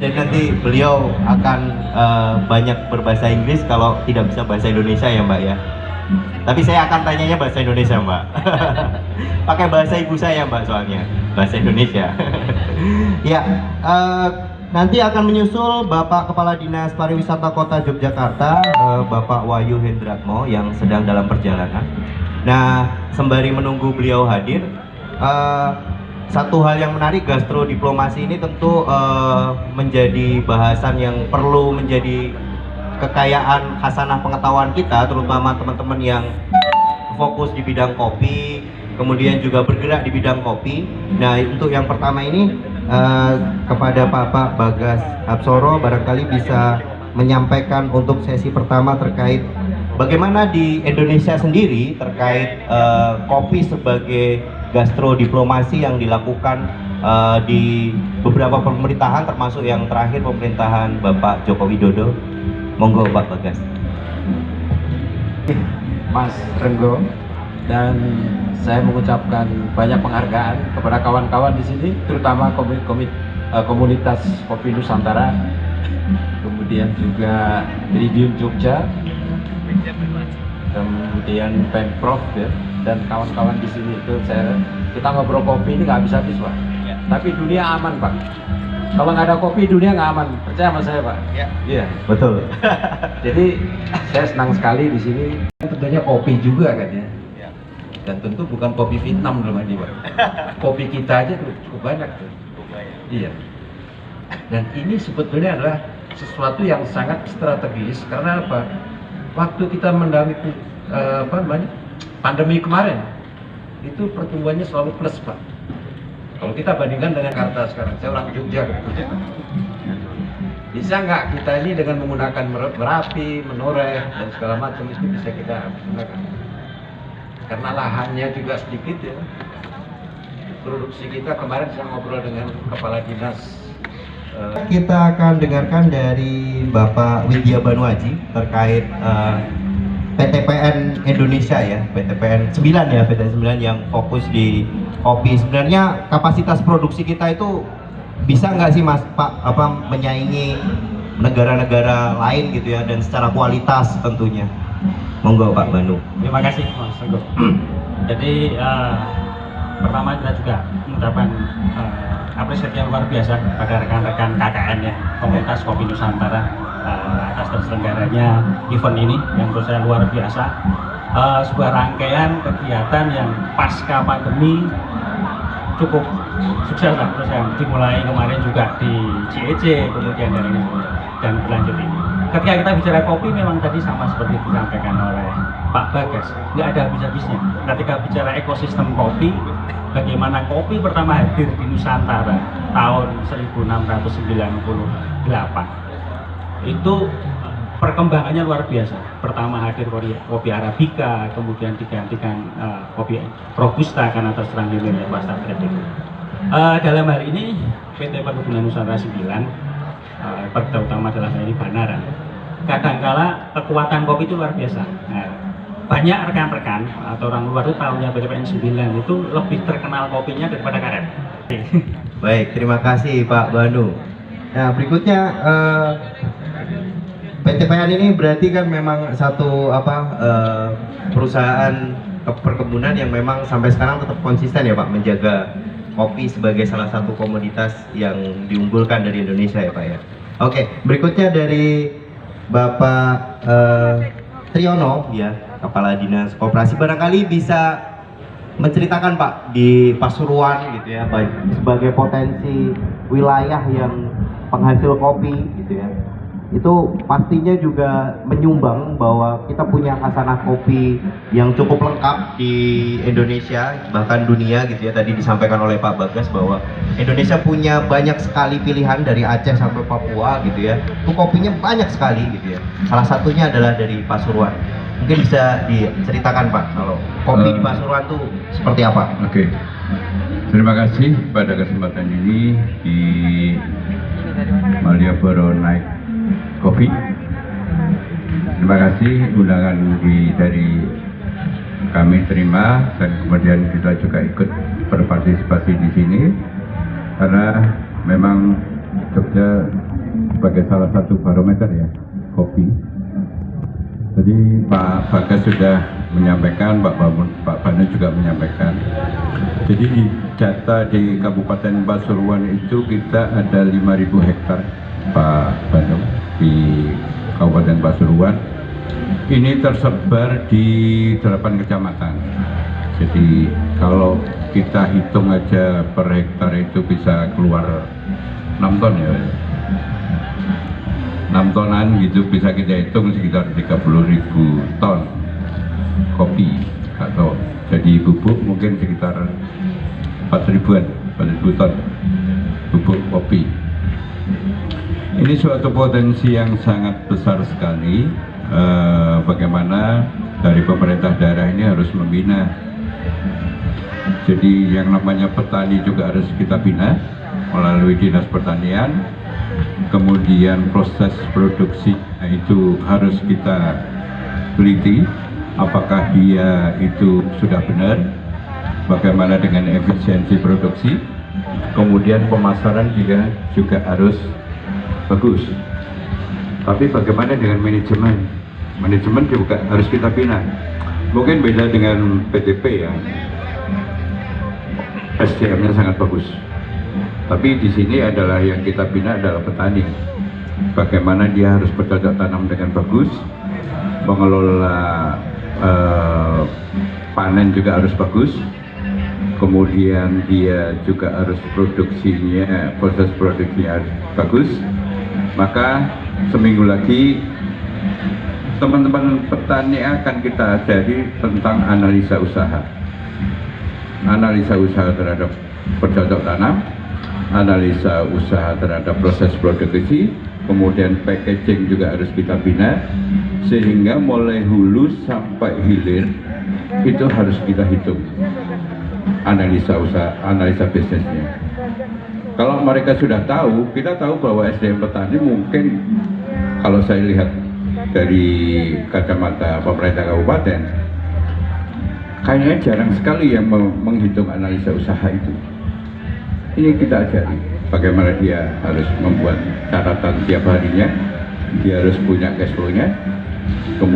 Dan nanti beliau akan banyak berbahasa Inggris kalau tidak bisa bahasa Indonesia ya Mbak ya. Tapi saya akan tanyanya bahasa Indonesia Mbak. Pakai bahasa ibu saya Mbak soalnya, bahasa Indonesia. Ya, nanti akan menyusul Bapak Kepala Dinas Pariwisata Kota Yogyakarta, Bapak Wahyu Hendratmo yang sedang dalam perjalanan. Nah, sembari menunggu beliau hadir, satu hal yang menarik, gastrodiplomasi ini tentu menjadi bahasan yang perlu menjadi kekayaan khasanah pengetahuan kita, terutama teman-teman yang fokus di bidang kopi, kemudian juga bergerak di bidang kopi. Nah, untuk yang pertama ini kepada Bapak Bagas Hapsoro barangkali bisa menyampaikan untuk sesi pertama terkait bagaimana di Indonesia sendiri terkait kopi sebagai gastrodiplomasi yang dilakukan di beberapa pemerintahan, termasuk yang terakhir pemerintahan Bapak Joko Widodo. Monggo Pak Bagas. Mas Renggo, dan saya mengucapkan banyak penghargaan kepada kawan-kawan di sini, terutama komunitas Kopi Nusantara, kemudian juga Tridium Jogja, kemudian Pemprov ya, dan kawan-kawan di sini itu kita ngobrol kopi ini nggak habis-habis Pak. Ya. Tapi dunia aman Pak. Kalau nggak ada kopi dunia nggak aman, percaya sama saya Pak. Ya. Iya. Betul. Jadi saya senang sekali di sini. Tentunya kopi juga kan ya. Ya. Dan tentu bukan kopi Vietnam dalam ini Pak. Kopi kita aja tuh cukup banyak tuh. Iya. Dan ini sebetulnya adalah sesuatu yang sangat strategis karena apa? Waktu kita mengalami pandemi kemarin itu pertumbuhannya selalu plus Pak. Kalau kita bandingkan dengan Jakarta sekarang, saya orang Jogja. Bisa nggak kita ini dengan menggunakan merapi, menoreh dan segala macam itu bisa kita gunakan? Karena lahannya juga sedikit ya. Produksi kita kemarin saya ngobrol dengan Kepala Dinas. Kita akan dengarkan dari Bapak Widya Banuaji terkait PTPN Indonesia ya, PTPN 9 ya, PTPN 9 yang fokus di kopi. Sebenarnya kapasitas produksi kita itu bisa nggak sih Mas Pak menyaingi negara-negara lain gitu ya, dan secara kualitas tentunya. Monggo Pak Banu. Terima kasih Mas Teguh. Jadi pertama kita juga mengucapkan apresiasi yang luar biasa kepada rekan-rekan KKN ya, Komunitas Kopi Nusantara, atas terselenggaranya event ini yang menurut saya luar biasa. Sebuah rangkaian kegiatan yang pasca pandemi cukup sukses lah menurut saya, dimulai kemarin juga di CEC, kemudian dari ini dan berlanjut ini. Ketika kita bicara kopi memang tadi sama seperti disampaikan oleh Pak Bagas, nggak ada habis-habisnya. Ketika bicara ekosistem kopi, bagaimana kopi pertama hadir di Nusantara tahun 1698 itu perkembangannya luar biasa. Pertama hadir kopi Arabica, kemudian digantikan kopi Robusta karena terserang di wilayah West Afrika itu. Dalam hal ini PT Perkebunan Nusantara 9, terutama dalam hal ini Banaran, kadangkala kekuatan kopi itu luar biasa. Banyak rekan-rekan atau orang luar itu tahunya PTPN 9 itu lebih terkenal kopinya daripada karet. Baik, terima kasih Pak Banu. Nah, berikutnya PTPN ini berarti kan memang satu perusahaan perkebunan yang memang sampai sekarang tetap konsisten ya Pak, menjaga kopi sebagai salah satu komoditas yang diunggulkan dari Indonesia ya Pak ya. Oke, berikutnya dari Bapak Triyono ya, Kepala Dinas Koperasi, barangkali bisa menceritakan Pak di Pasuruan gitu ya, sebagai potensi wilayah yang penghasil kopi gitu ya, itu pastinya juga menyumbang bahwa kita punya khasanah kopi yang cukup lengkap di Indonesia, bahkan dunia gitu ya. Tadi disampaikan oleh Pak Bagas bahwa Indonesia punya banyak sekali pilihan dari Aceh sampai Papua gitu ya, itu kopinya banyak sekali gitu ya. Salah satunya adalah dari Pasuruan. Mungkin bisa diceritakan Pak, kalau kopi di Pasuruan tuh seperti apa? Oke. Terima kasih pada kesempatan ini di Malioboro Night Coffee. Terima kasih undangan dari kami terima, dan kemudian kita juga ikut berpartisipasi di sini karena memang Jogja sebagai salah satu barometer ya kopi. Jadi Pak Bagas sudah menyampaikan, Pak Banu juga menyampaikan. Jadi di data di Kabupaten Pasuruan itu kita ada 5.000 hektar Pak Banu di Kabupaten Pasuruan. Ini tersebar di 8 kecamatan. Jadi kalau kita hitung aja per hektar itu bisa keluar 6 ton ya. 6 tonan gitu bisa kita hitung sekitar 30.000 ton kopi atau jadi bubuk mungkin sekitar 4.000 ton bubuk kopi. Ini suatu potensi yang sangat besar sekali. Bagaimana dari pemerintah daerah ini harus membina. Jadi yang namanya petani juga harus kita bina melalui Dinas Pertanian. Kemudian proses produksi itu harus kita teliti apakah dia itu sudah benar, bagaimana dengan efisiensi produksi, kemudian pemasaran juga harus bagus. Tapi bagaimana dengan manajemen? Manajemen juga harus kita bina. Mungkin beda dengan PTP ya, SDM-nya sangat bagus. Tapi di sini adalah yang kita bina adalah petani. Bagaimana dia harus bercocok tanam dengan bagus, mengelola panen juga harus bagus. Kemudian dia juga harus produksinya, proses produksinya harus bagus. Maka seminggu lagi teman-teman petani akan kita ajari tentang analisa usaha. Analisa usaha terhadap bercocok tanam, analisa usaha terhadap proses produksi, kemudian packaging juga harus kita bina, sehingga mulai hulu sampai hilir itu harus kita hitung analisa usaha, analisa bisnisnya. Kalau mereka sudah tahu, kita tahu bahwa SDM petani mungkin kalau saya lihat dari kacamata pemerintah kabupaten, kayaknya jarang sekali yang menghitung analisa usaha itu. Ini kita ajari bagaimana dia harus membuat catatan tiap harinya, dia harus punya cash flow-nya, kemudian